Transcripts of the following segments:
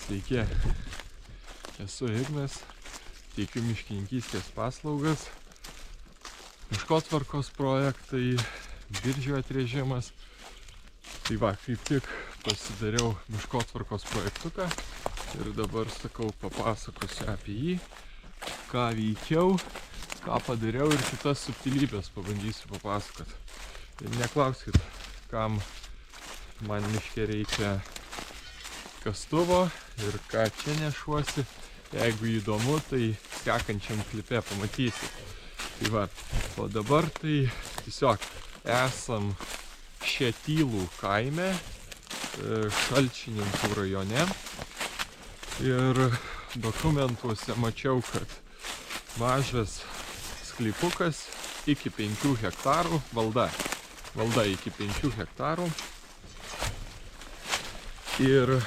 Sveiki, esu Ignas, teikiu miškininkystės paslaugas, miškotvarkos projektai, biržų atrėžimas. Tai va, kaip tik pasidariau miškotvarkos projektuką ir dabar papasakosiu apie jį, ką veikiau, ką padariau ir kitas subtilybės pabandysiu papasakoti. Tai neklauskit, kam man miške reikia kastuvo ir ką čia nešuosi. Jeigu įdomu, tai sekančiam klipe pamatysit. Tai va, o dabar tai tiesiog esam Šetylų kaime, Šalčininkų rajone. Ir dokumentuose mačiau, kad mažas sklypukas iki 5 hektarų, valda iki 5 hektarų. Ir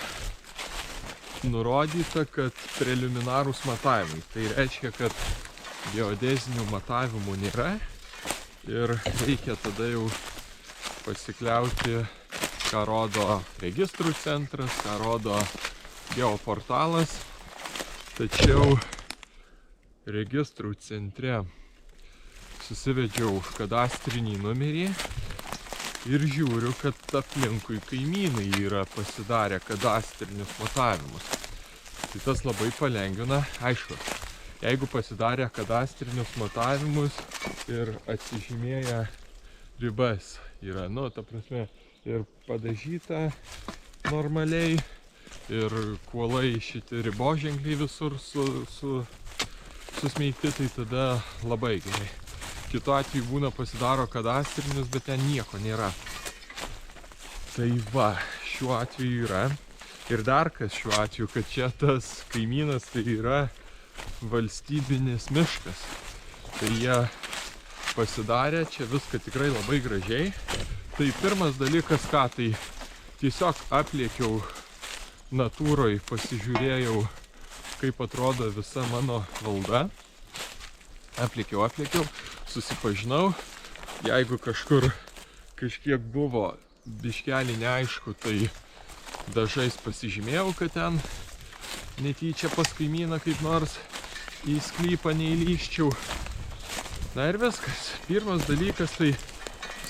nurodyta, kad preliminarūs matavimai. Tai reiškia, kad geodezinių matavimų nėra ir reikia tada jau pasikliauti, ką rodo registrų centras, ką rodo geoportalas. Tačiau registrų centre susivedžiau kadastrinį numerį ir žiūriu, kad aplinkui kaimynai yra pasidarę kadastrinius matavimus. Tai tas labai palengvina. Aišku, jeigu pasidarė kadastrinius matavimus ir atsižymėję ribas yra, ta prasme, ir padažyta normaliai, ir kuolai šitie riboženkliai visur susmeigti, tai tada labai gerai. Kitu atveju būna pasidaro kadastrinius, bet ten nieko nėra. Tai va, šiuo atveju yra. Ir dar kas šiuo atveju, kad čia tas kaimynas tai yra valstybinis miškas. Tai jie pasidarė čia viską tikrai labai gražiai. Tai pirmas dalykas, ką tai tiesiog aplėkiau natūroj, pasižiūrėjau, kaip atrodo visa mano valda. Aplėkiau, susipažinau. Jeigu kažkiek buvo biškelį neaišku, tai dažais pasižymėjau, kad ten netyčia pas kaimyną kaip nors į sklypą neįlyščiau. Na ir viskas. Pirmas dalykas tai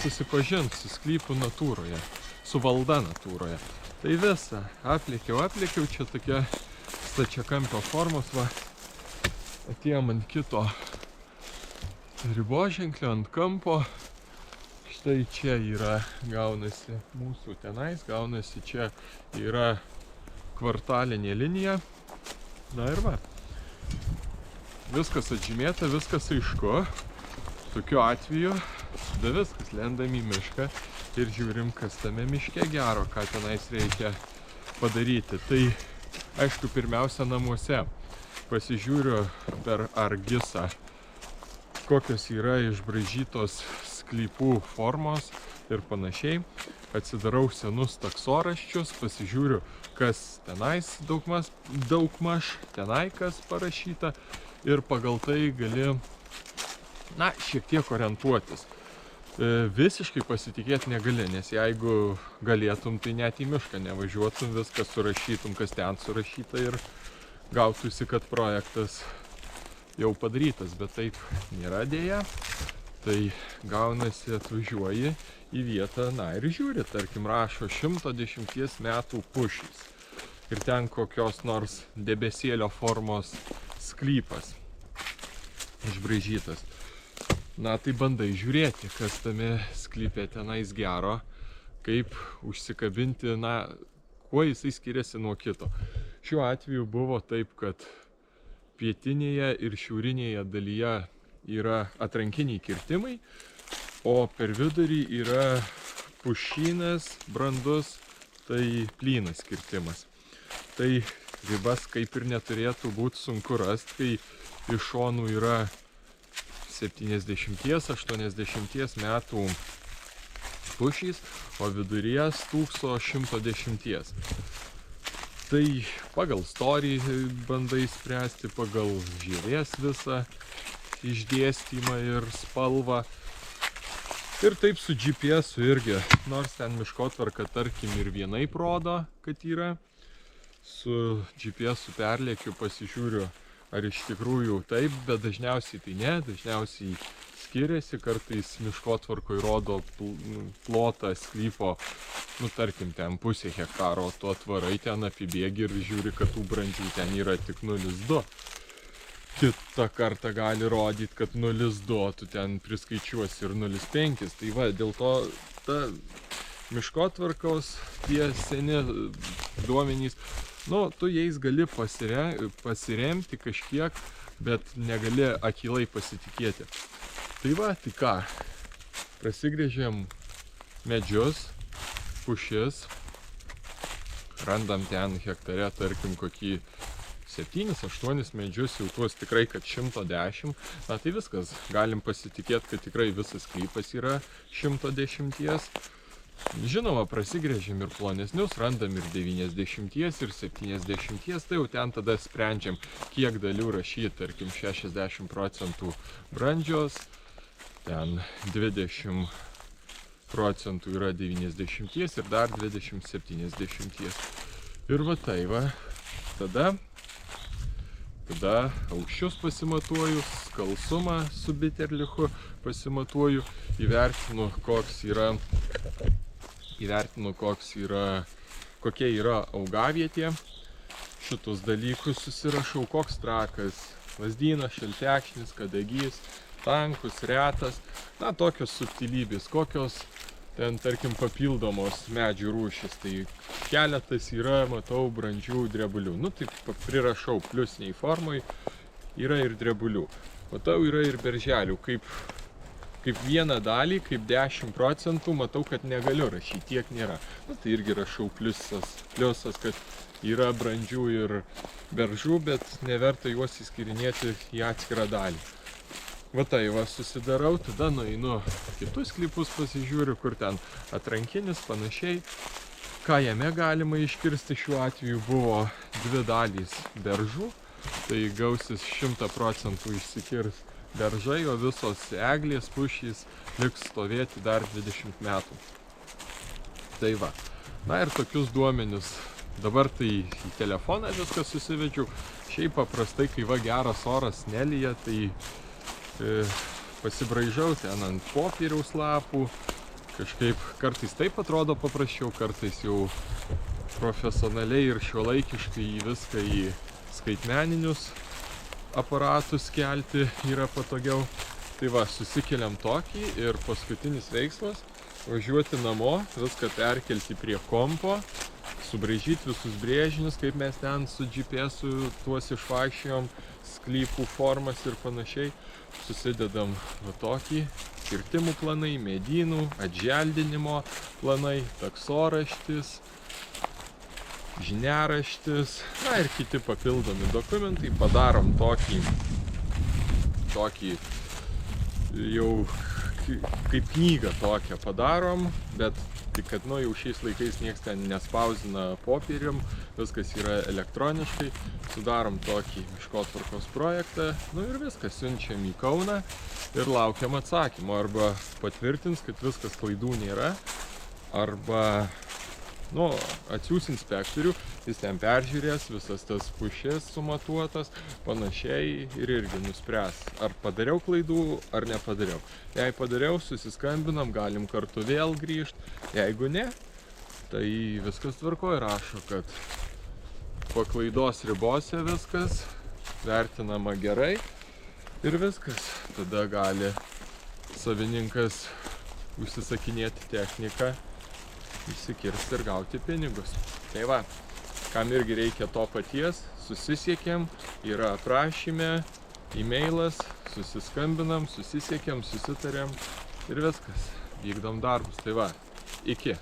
susipažinti su sklypu natūroje, su valda natūroje. Tai visa. Aplėkiau, čia tokia stačiakampio formos, va, atėjom ant kito riboženklio, ant kampo. Štai čia yra, gaunasi mūsų tenais, gaunasi čia yra kvartalinė linija. Na ir va, viskas atžymėta, viskas aišku. Tokiu atveju, tada viskas, lendam į mišką ir žiūrim, kas tame miške gero, ką tenais reikia padaryti. Tai aišku, pirmiausia namuose pasižiūriu per argisą, kokios yra išbraižytos sklypų formos ir panašiai. Atsidarau senus taksoraščius, pasižiūriu, kas tenais daugmaž tenai kas parašyta ir pagal tai gali, šiek tiek orientuotis. Visiškai pasitikėti negali, nes jeigu galėtum, tai net į mišką nevažiuotum, viską surašytum, kas ten surašyta ir gautųsi, kad projektas jau padarytas, bet taip nėra dėja. Tai gaunasi, atvažiuoji į vietą, ir žiūri, tarkim, rašo 110 metų pušys. Ir ten kokios nors debesėlio formos sklypas išbraižytas. Tai bandai žiūrėti, kas tame sklype tenais gero, kaip užsikabinti, kuo jisai skiriasi nuo kito. Šiuo atveju buvo taip, kad pietinėje ir šiaurinėje dalyje yra atrankiniai kirtimai, o per vidurį yra pušynas brandus, tai plynas kirtimas. Tai ribas kaip ir neturėtų būti sunku rasti, kai iš šonų yra 70-80 metų pušys, o viduryje stūkso 110. Tai pagal storį bandai spręsti, pagal žievės visą išdėstymą ir spalvą. Ir taip su GPS irgi, nors ten miškotvarka tarkim ir vienaip rodo, kad yra, su GPS perlėkiu, pasižiūriu, ar iš tikrųjų taip, bet dažniausiai tai ne, dažniausiai skiriasi, kartais miškotvarkoj rodo plotą sklypo, nu tarkim, ten pusė hektaro, tu atvarai ten apibėgi ir žiūri, kad tų brandžių ten yra tik 0,2. Kitą kartą gali rodyti, kad 0,2, tu ten priskaičiuosi ir 0,5. Tai va, dėl to ta miškotvarkos tie seni duomenys, nu, tu jais gali pasiremti kažkiek, bet negali akylai pasitikėti. Tai va, tai ką, prasigrėžėm medžius, pušis, randam ten hektare, tarkim, kokį 7-8 medžius, jau tuos tikrai, kad 110, na tai viskas, galim pasitikėti, kad tikrai visas sklypas yra 110. Žinoma, prasigrėžėm ir plonesnius, randam ir 90, ir 70, tai jau ten tada sprendžiam, kiek dalių rašyti, tarkim, 60% brandžios, ten 20% yra 90 ir dar 20-70. Ir va tai va, tada aukščius pasimatuoju, skalsumą su biterlichu pasimatuoju, įvertinu, kokia yra augavietė, šitus dalykus susirašau, koks trakas, lazdynas, šaltekšnis, kadagys, tankus, retas, na, tokios subtilybės, kokios ten, tarkim, papildomos medžių rūšis, tai keletas yra, matau, brandžių drebulių, nu, tai prirašau pliusiniai formai, yra ir drebulių, matau, yra ir berželių, kaip vieną dalį, kaip 10%, matau, kad negaliu rašyti, tiek nėra, nu, tai irgi rašau pliusas, kad yra brandžių ir beržų, bet neverta juos įskirinėti į atskirą dalį. Va tai va, susidarau, tada nueinu kitus sklypus pasižiūriu, kur ten atrankinis, panašiai. Ką jame galima iškirsti, šiuo atveju buvo 2 dalys beržų, tai gausis 100% išsikirs beržai, o visos eglės, pušys liks stovėti dar 20 metų. Tai va, na ir tokius duomenis, dabar tai į telefoną viską susivedžiau, šiaip paprastai, kai va geras oras nelyja, tai pasibraižau ten ant popieriaus lapų, kažkaip kartais taip atrodo paprasčiau, kartais jau profesionaliai ir šiuolaikiškai viską į skaitmeninius aparatus kelti yra patogiau. Tai va, susikeliam tokį ir paskutinis veiksmas – važiuoti namo, viską perkelti prie kompo, subraižyti visus brėžinius, kaip mes ten su GPS-u tuos išvaikščiojom, sklypų formas ir panašiai. Susidedam va tokį, kirtimų planai, medynų, atželdinimo planai, taksoraštis, žiniaraštis, na ir kiti papildomi dokumentai. Padarom tokį jau kaip knygą tokią padarom, bet tik kad nu jau šiais laikais nieks ten nespausdina popierium, viskas yra elektroniškai, sudarom tokį miškotvarkos projektą, nu ir viskas, siunčiam į Kauną ir laukiam atsakymo, arba patvirtins, kad viskas klaidų nėra, arba nu, atsiūs inspektorių, jis ten peržiūrės visas tas pušis sumatuotas, panašiai ir irgi nuspręs, ar padariau klaidų, ar nepadariau. Jei padariau, susiskambinam, galim kartu vėl grįžti, jeigu ne, tai viskas tvarkoj, rašo, kad po klaidos ribose viskas, vertinama gerai ir viskas. Tada gali savininkas užsisakinėti techniką, įsikirsti ir gauti pinigus. Tai va, kam irgi reikia to paties, susisiekėm, yra aprašyme, e-mailas, susiskambinam, susisiekėm, susitarėm ir viskas, vykdom darbus. Tai va, iki.